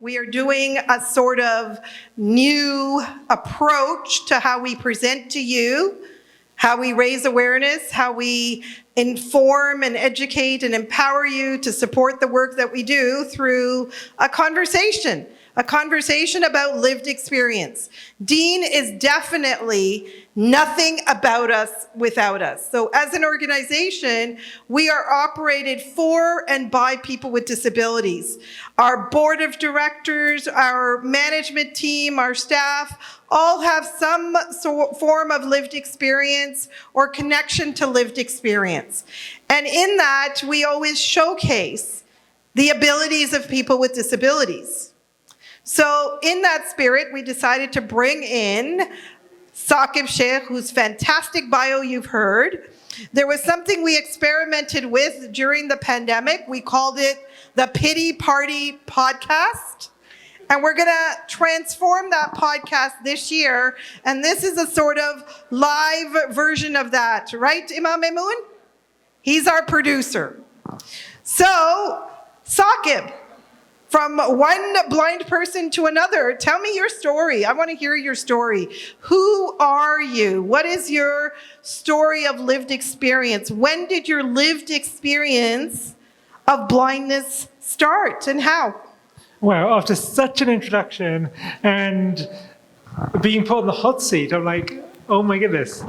We are doing a sort of new approach to how we present to you, how we raise awareness, how we inform and educate and empower you to support the work that we do through a conversation about lived experience. DEEN is definitely nothing about us without us. So as an organization, we are operated for and by people with disabilities. Our board of directors, our management team, our staff, all have some form of lived experience or connection to lived experience. And in that, we always showcase the abilities of people with disabilities. So in that spirit, we decided to bring in Saqib Shaikh, whose fantastic bio you've heard. There was something we experimented with during the pandemic. We called it the Pity Party Podcast. And we're gonna transform that podcast this year. And this is a sort of live version of that, right, Imam Maimoon? He's our producer. So, Saqib, from one blind person to another, tell me your story. I want to hear your story. Who are you? What is your story of lived experience? When did your lived experience of blindness start and how? Well, after such an introduction and being put on the hot seat, I'm like, oh my goodness.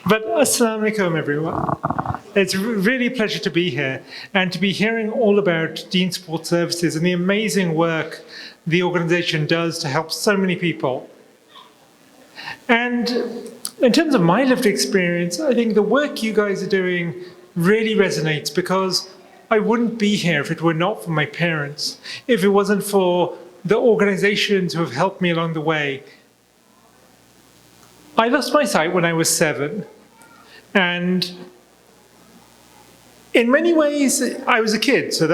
But assalamu alaikum, everyone. It's really a pleasure to be here and to be hearing all about DEEN Support Services and the amazing work the organization does to help so many people. And in terms of my lived experience, I think the work you guys are doing really resonates because I wouldn't be here if it were not for my parents, if it wasn't for the organizations who have helped me along the way. I lost my sight when I was 7, and in many ways, I was a kid, so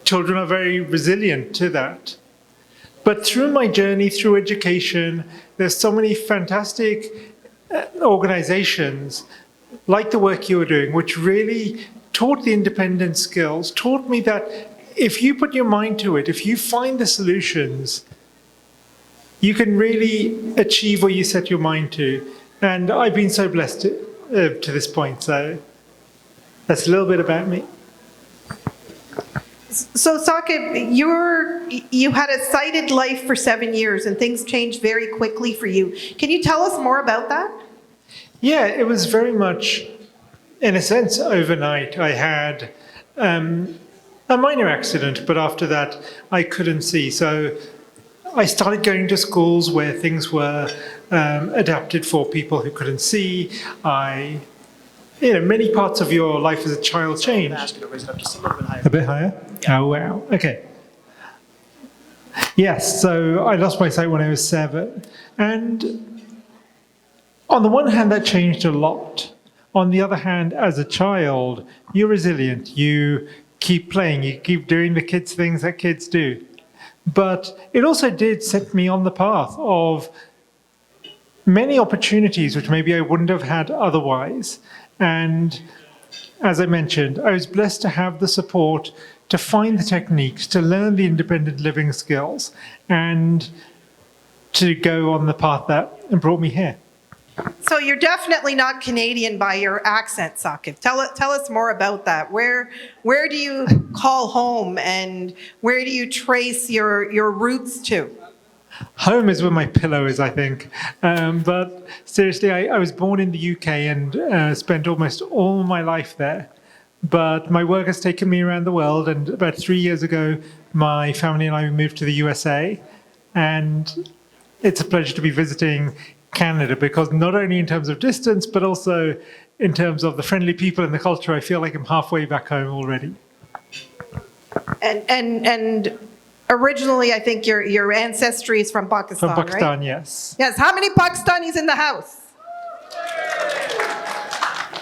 children are very resilient to that. But through my journey, through education, there's so many fantastic organizations like the work you were doing, which really taught the independent skills, taught me that if you put your mind to it, if you find the solutions, you can really achieve what you set your mind to. And I've been so blessed to this point. So that's a little bit about me. So Saqib, you had a sighted life for 7 years and things changed very quickly for you. Can you tell us more about that? Yeah, it was very much, in a sense, overnight. I had a minor accident, but after that, I couldn't see. So I started going to schools where things were adapted for people who couldn't see. Many parts of your life as a child changed. Ask you to raise it up just a little bit higher. A bit higher? Yeah. Oh, wow. Okay. Yes, so I lost my sight when I was 7. And on the one hand, that changed a lot. On the other hand, as a child, you're resilient. You keep playing. You keep doing the kids' things that kids do. But it also did set me on the path of many opportunities which maybe I wouldn't have had otherwise. And as I mentioned, I was blessed to have the support to find the techniques, to learn the independent living skills, and to go on the path that brought me here. So you're definitely not Canadian by your accent, Saqib. Tell us more about that. Where do you call home and where do you trace your roots to? Home is where my pillow is, I think. But seriously, I was born in the UK and spent almost all my life there. But my work has taken me around the world, and about 3 years ago, my family and I moved to the USA. And it's a pleasure to be visiting Canada, because not only in terms of distance, but also in terms of the friendly people and the culture, I feel like I'm halfway back home already. And originally, I think your ancestry is from Pakistan, From Pakistan, right? yes. Yes. How many Pakistanis in the house?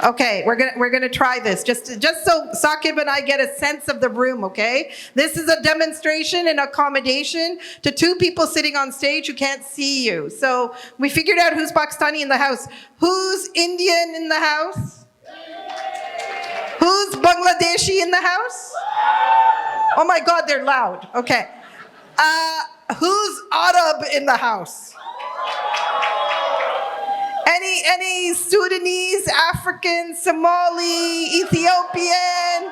Okay, we're gonna try this just so Saqib and I get a sense of the room. Okay, this is a demonstration and accommodation to 2 people sitting on stage who can't see you. So we figured out who's Pakistani in the house. Who's Indian in the house? Who's Bangladeshi in the house? Oh my God, they're loud. Okay. Who's Arab in the house? Any Sudanese, African, Somali, Ethiopian?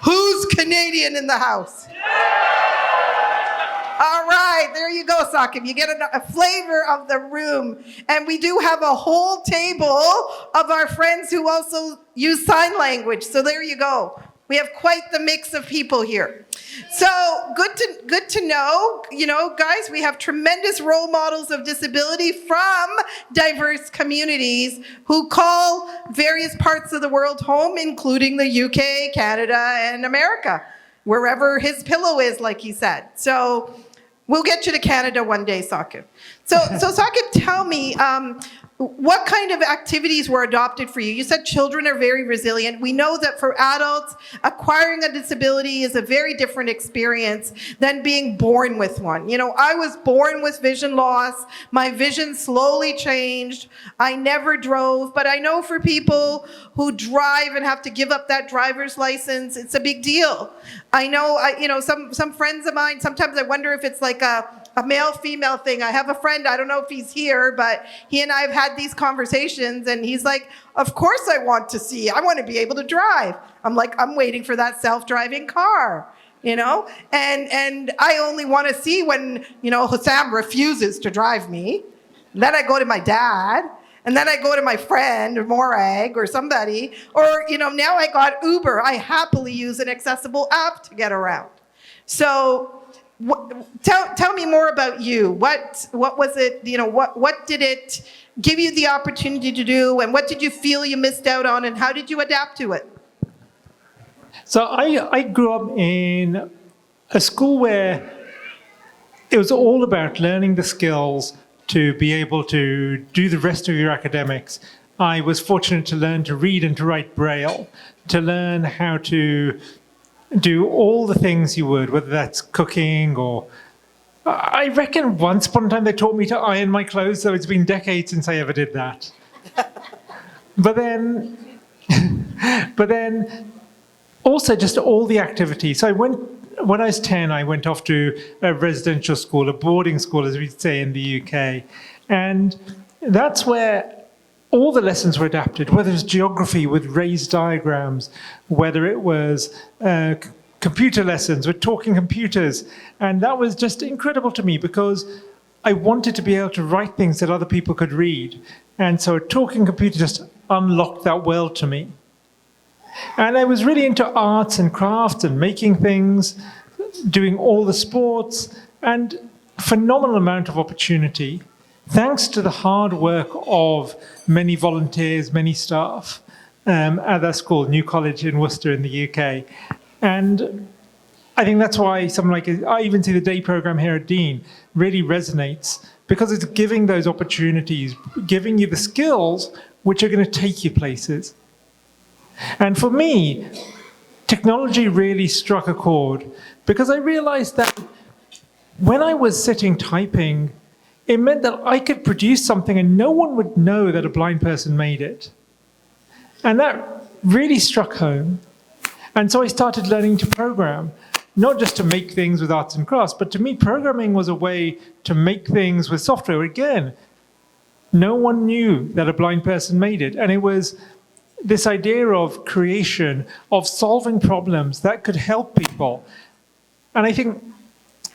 Who's Canadian in the house? All right, there you go, Saqib. You get a flavor of the room. And we do have a whole table of our friends who also use sign language. So there you go. We have quite the mix of people here. So good to know, guys, we have tremendous role models of disability from diverse communities who call various parts of the world home, including the UK, Canada, and America, wherever his pillow is, like he said. So we'll get you to Canada one day, Saqib. So Saqib, tell me, what kind of activities were adopted for you? You said children are very resilient. We know that for adults, acquiring a disability is a very different experience than being born with one. I was born with vision loss. My vision slowly changed. I never drove, but I know for people who drive and have to give up that driver's license, it's a big deal. I know, some friends of mine, sometimes I wonder if it's like a male-female thing. I have a friend, I don't know if he's here, but he and I have had these conversations, and he's like, of course I want to be able to drive. I'm like, I'm waiting for that self-driving car, and I only want to see when, Hussam refuses to drive me. Then I go to my dad, and then I go to my friend, or Morag, or somebody, or, now I got Uber. I happily use an accessible app to get around. So, tell me more about you. What was it, what did it give you the opportunity to do, and what did you feel you missed out on, and how did you adapt to it? So I grew up in a school where it was all about learning the skills to be able to do the rest of your academics. I was fortunate to learn to read and to write Braille, to learn how to do all the things you would, whether that's cooking or... I reckon once upon a time they taught me to iron my clothes, though it's been decades since I ever did that. But then also just all the activities. So when I was 10, I went off to a residential school, a boarding school, as we'd say in the UK. And that's where all the lessons were adapted, whether it was geography with raised diagrams, whether it was computer lessons with talking computers. And that was just incredible to me because I wanted to be able to write things that other people could read. And so a talking computer just unlocked that world to me. And I was really into arts and crafts and making things, doing all the sports, and phenomenal amount of opportunity, thanks to the hard work of many volunteers, many staff at that school, New College in Worcester in the UK. And I think that's why something like, I even see the day program here at DEEN really resonates, because it's giving those opportunities, giving you the skills which are going to take you places. And for me, technology really struck a chord, because I realized that when I was sitting typing, it meant that I could produce something and no one would know that a blind person made it. And that really struck home. And so I started learning to program, not just to make things with arts and crafts, but to me, programming was a way to make things with software. Again, no one knew that a blind person made it. And it was this idea of creation, of solving problems that could help people. And I think,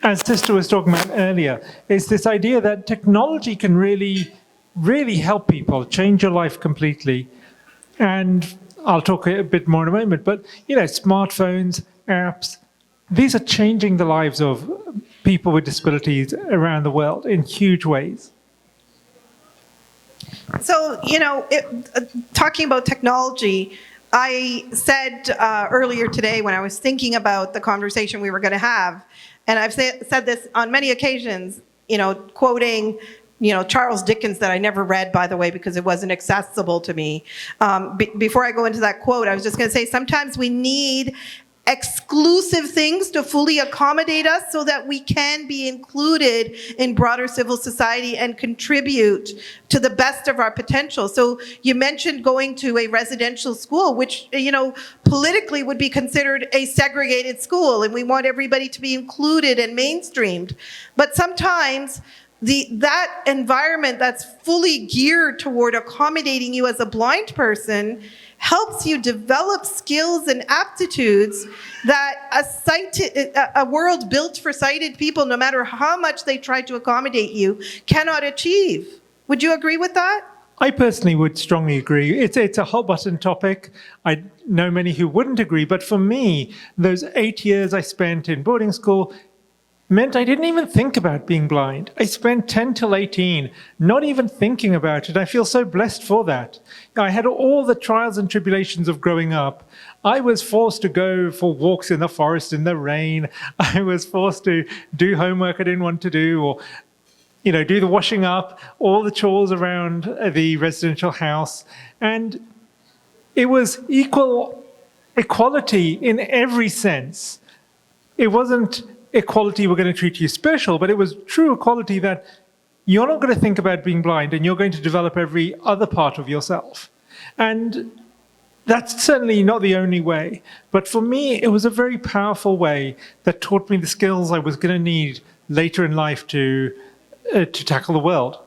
as Sister was talking about earlier, it's this idea that technology can really, really help people, change your life completely. And I'll talk a bit more in a moment, but smartphones, apps, these are changing the lives of people with disabilities around the world in huge ways. So, talking about technology, I said earlier today when I was thinking about the conversation we were going to have, and I've said this on many occasions, quoting, Charles Dickens, that I never read, by the way, because it wasn't accessible to me. Before I go into that quote, I was just going to say sometimes we need exclusive things to fully accommodate us so that we can be included in broader civil society and contribute to the best of our potential. So you mentioned going to a residential school, which, politically would be considered a segregated school, and we want everybody to be included and mainstreamed. But sometimes that environment that's fully geared toward accommodating you as a blind person helps you develop skills and aptitudes that a world built for sighted people, no matter how much they try to accommodate you, cannot achieve. Would you agree with that? I personally would strongly agree. It's a hot button topic. I know many who wouldn't agree, but for me, those 8 years I spent in boarding school meant I didn't even think about being blind. I spent 10 till 18 not even thinking about it. I feel so blessed for that. I had all the trials and tribulations of growing up. I was forced to go for walks in the forest in the rain. I was forced to do homework I didn't want to do, or do the washing up, all the chores around the residential house. And it was equality in every sense. It wasn't equality, we're going to treat you special, but it was true equality that you're not going to think about being blind and you're going to develop every other part of yourself. And that's certainly not the only way. But for me, it was a very powerful way that taught me the skills I was going to need later in life to tackle the world.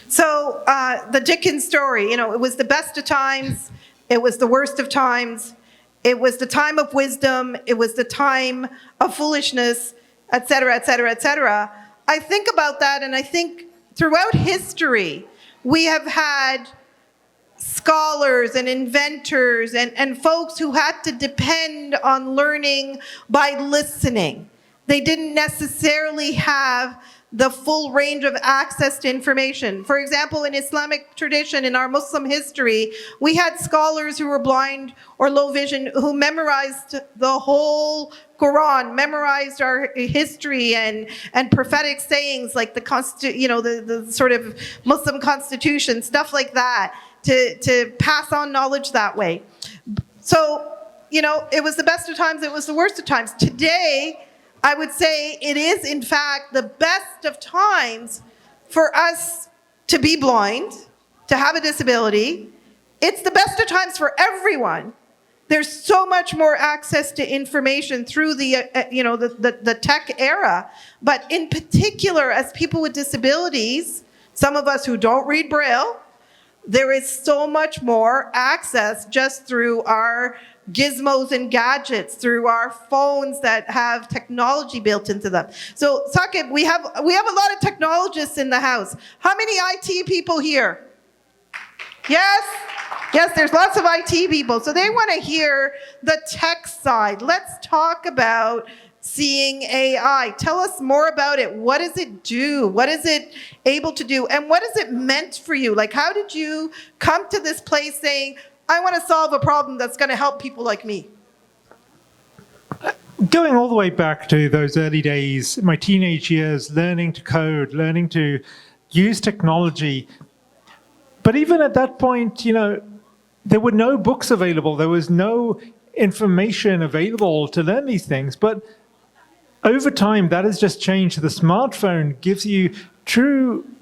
So the Dickens story, it was the best of times, it was the worst of times, it was the time of wisdom, it was the time of foolishness, et cetera, et cetera, et cetera. I think about that, and I think throughout history, we have had scholars and inventors and folks who had to depend on learning by listening. They didn't necessarily have the full range of access to information. For example, in Islamic tradition, in our Muslim history, we had scholars who were blind or low vision who memorized the whole Quran, memorized our history and prophetic sayings like the sort of Muslim constitution, stuff like that, to pass on knowledge that way. So, it was the best of times, it was the worst of times. Today, I would say it is, in fact, the best of times for us to be blind, to have a disability. It's the best of times for everyone. There's so much more access to information through the tech era. But in particular, as people with disabilities, some of us who don't read Braille, there is so much more access just through our gizmos and gadgets, through our phones that have technology built into them. So, Saqib, we have a lot of technologists in the house. How many IT people here? Yes? Yes, there's lots of IT people. So they want to hear the tech side. Let's talk about seeing AI. Tell us more about it. What does it do? What is it able to do? And what is it meant for you? Like, how did you come to this place saying, I want to solve a problem that's going to help people like me? Going all the way back to those early days, my teenage years, learning to code, learning to use technology. But even at that point, there were no books available. There was no information available to learn these things. But over time, that has just changed. The smartphone gives you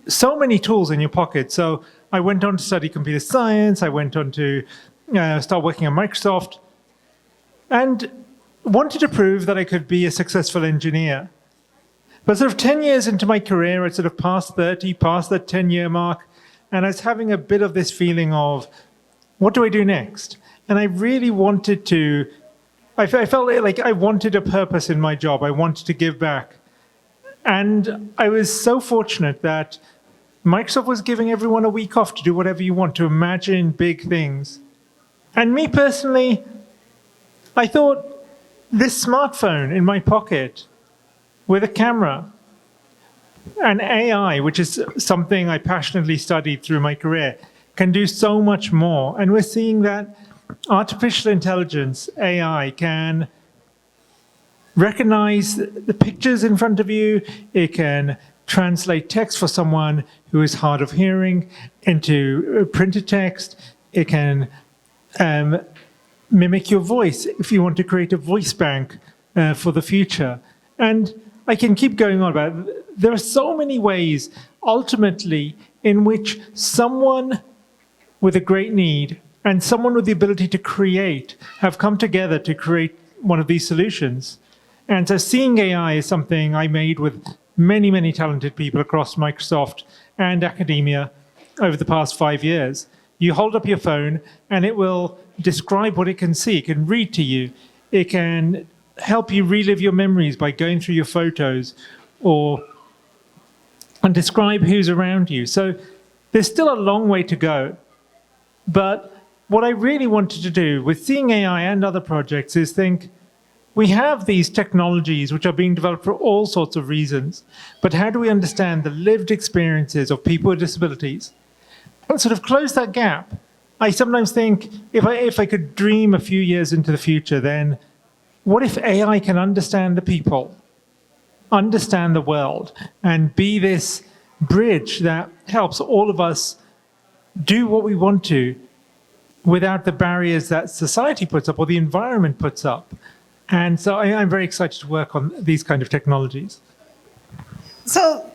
so many tools in your pocket. So I went on to study computer science. I went on to start working on Microsoft and wanted to prove that I could be a successful engineer. But sort of 10 years into my career, I sort of passed 30, past that 10-year mark, and I was having a bit of this feeling of, what do I do next? And I really wanted to, I felt like I wanted a purpose in my job. I wanted to give back. And I was so fortunate that Microsoft was giving everyone a week off to do whatever you want, to imagine big things. And me personally, I thought, this smartphone in my pocket with a camera and AI, which is something I passionately studied through my career, can do so much more. And we're seeing that artificial intelligence, AI, can recognize the pictures in front of you. It can translate text for someone who is hard of hearing into printed text. It can mimic your voice if you want to create a voice bank for the future. And I can keep going on about it. There are so many ways, ultimately, in which someone with a great need and someone with the ability to create have come together to create one of these solutions. And so Seeing AI is something I made with many, many talented people across Microsoft and academia over the past 5 years. You hold up your phone and it will describe what it can see. It can read to you. It can help you relive your memories by going through your photos and describe who's around you. So there's still a long way to go. But what I really wanted to do with Seeing AI and other projects is think, we have these technologies which are being developed for all sorts of reasons, but how do we understand the lived experiences of people with disabilities and sort of close that gap? I sometimes think if I could dream a few years into the future, then what if AI can understand the people, understand the world, and be this bridge that helps all of us do what we want to without the barriers that society puts up or the environment puts up? And so I'm very excited to work on these kind of technologies. So,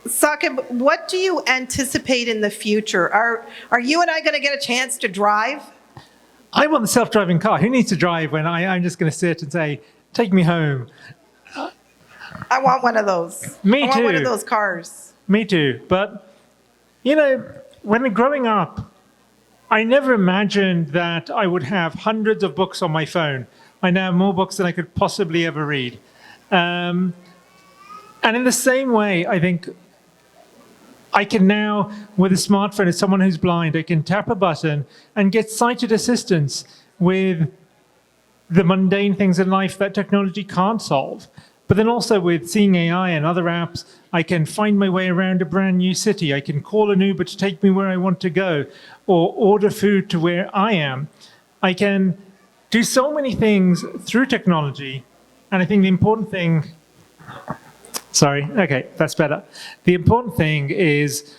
Saqib, what do you anticipate in the future? Are you and I going to get a chance to drive? I want the self-driving car. Who needs to drive when I'm just going to sit and say, take me home? I want one of those. Me I want too. one of those cars. Me too. But, you know, when growing up, I never imagined that I would have hundreds of books on my phone. I now have more books than I could possibly ever read. And in the same way, I think I can now, with a smartphone, as someone who's blind, I can tap a button and get sighted assistance with the mundane things in life that technology can't solve. But then also with Seeing AI and other apps, I can find my way around a brand new city. I can call an Uber to take me where I want to go, or order food to where I am. I can do so many things through technology. And I think the important thing, sorry, okay, that's better. The important thing is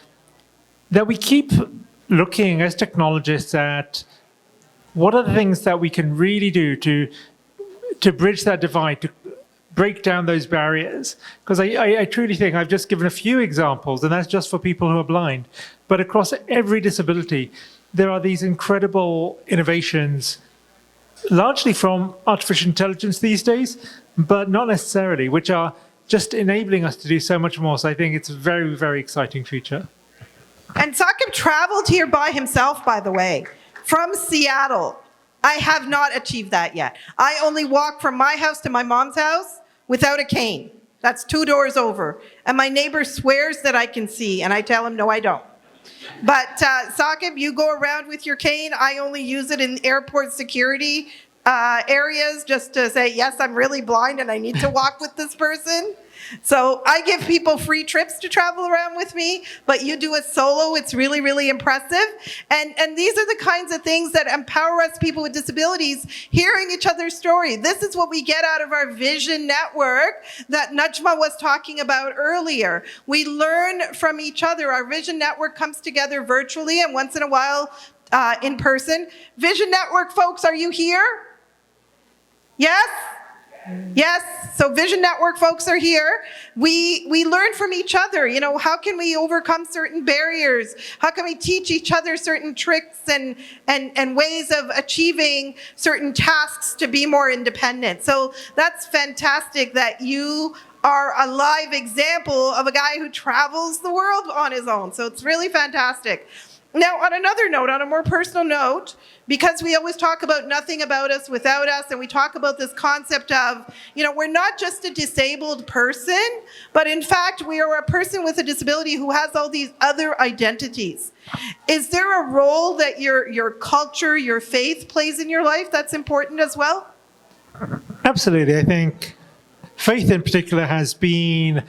that we keep looking as technologists at what are the things that we can really do to bridge that divide, to break down those barriers. Because I truly think I've just given a few examples, and that's just for people who are blind. But across every disability, there are these incredible innovations, largely from artificial intelligence these days, but not necessarily, which are just enabling us to do so much more. So I think it's a very, very exciting future. And Saqib traveled here by himself, by the way, from Seattle. I have not achieved that yet. I only walk from my house to my mom's house without a cane. That's 2 doors over. And my neighbor swears that I can see, and I tell him, no, I don't. But Saqib, you go around with your cane. I only use it in airport security areas just to say, yes, I'm really blind and I need to walk with this person. So I give people free trips to travel around with me, but you do it solo. It's really, really impressive. And these are the kinds of things that empower us people with disabilities, hearing each other's story. This is what we get out of our Vision Network that Najma was talking about earlier. We learn from each other. Our Vision Network comes together virtually and once in a while in person. Vision Network folks, are you here? Yes? Yes, so Vision Network folks are here. We learn from each other. You know, how can we overcome certain barriers? How can we teach each other certain tricks and ways of achieving certain tasks to be more independent? So that's fantastic that you are a live example of a guy who travels the world on his own. So it's really fantastic. Now, on another note, on a more personal note, because we always talk about nothing about us without us, and we talk about this concept of, you know, we're not just a disabled person, but in fact, we are a person with a disability who has all these other identities. Is there a role that your culture, your faith plays in your life that's important as well? Absolutely. I think faith in particular has been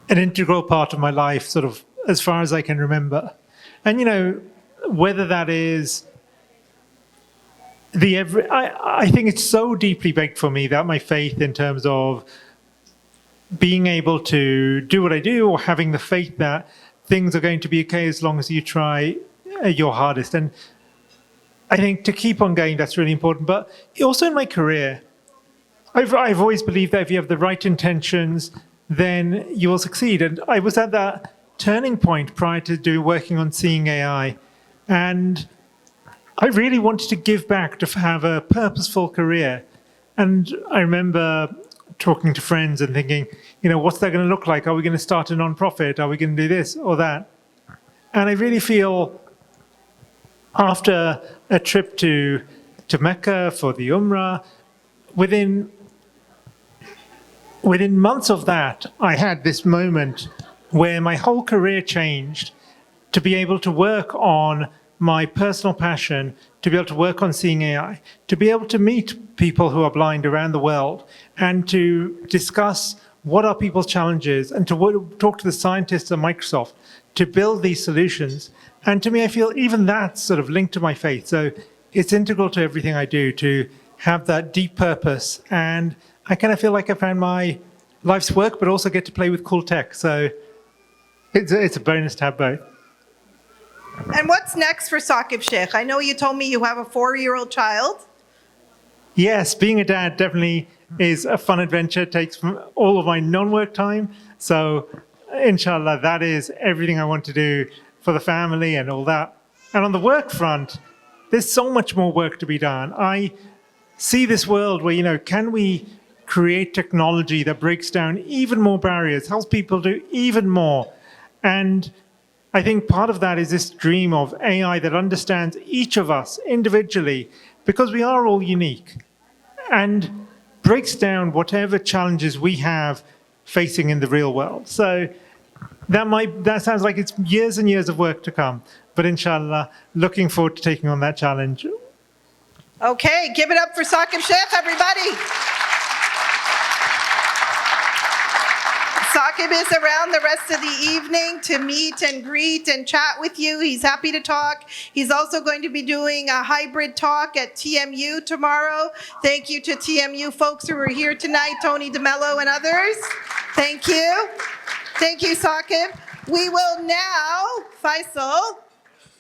an integral part of my life, sort of as far as I can remember. And, you know, whether that is I think it's so deeply baked for me that my faith in terms of being able to do what I do, or having the faith that things are going to be okay as long as you try your hardest. And I think to keep on going, that's really important. But also in my career, I've always believed that if you have the right intentions, then you will succeed. And I was at that turning point prior to working on Seeing AI. And I really wanted to give back, to have a purposeful career. And I remember talking to friends and thinking, what's that going to look like? Are we going to start a nonprofit? Are we going to do this or that? And I really feel after a trip to Mecca for the Umrah, within months of that, I had this moment where my whole career changed to be able to work on my personal passion, to be able to work on Seeing AI, to be able to meet people who are blind around the world and to discuss what are people's challenges and to talk to the scientists at Microsoft to build these solutions. And to me, I feel even that's sort of linked to my faith. So it's integral to everything I do to have that deep purpose. And I kind of feel like I found my life's work, but also get to play with cool tech. So it's a bonus to have both. And what's next for Saqib Shaikh? I know you told me you have a 4-year-old child. Yes, being a dad definitely is a fun adventure. It takes all of my non-work time. So inshallah, that is everything I want to do for the family and all that. And on the work front, there's so much more work to be done. I see this world where, can we create technology that breaks down even more barriers, helps people do even more? And I think part of that is this dream of AI that understands each of us individually, because we are all unique, and breaks down whatever challenges we have facing in the real world. So that sounds like it's years and years of work to come, but inshallah, looking forward to taking on that challenge. Okay, give it up for Saqib Shaikh, everybody. Saqib is around the rest of the evening to meet and greet and chat with you. He's happy to talk. He's also going to be doing a hybrid talk at TMU tomorrow. Thank you to TMU folks who are here tonight, Tony DeMello and others. Thank you. Thank you, Saqib. We will now, Faisal,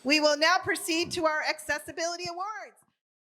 we will now proceed to our Accessibility Awards.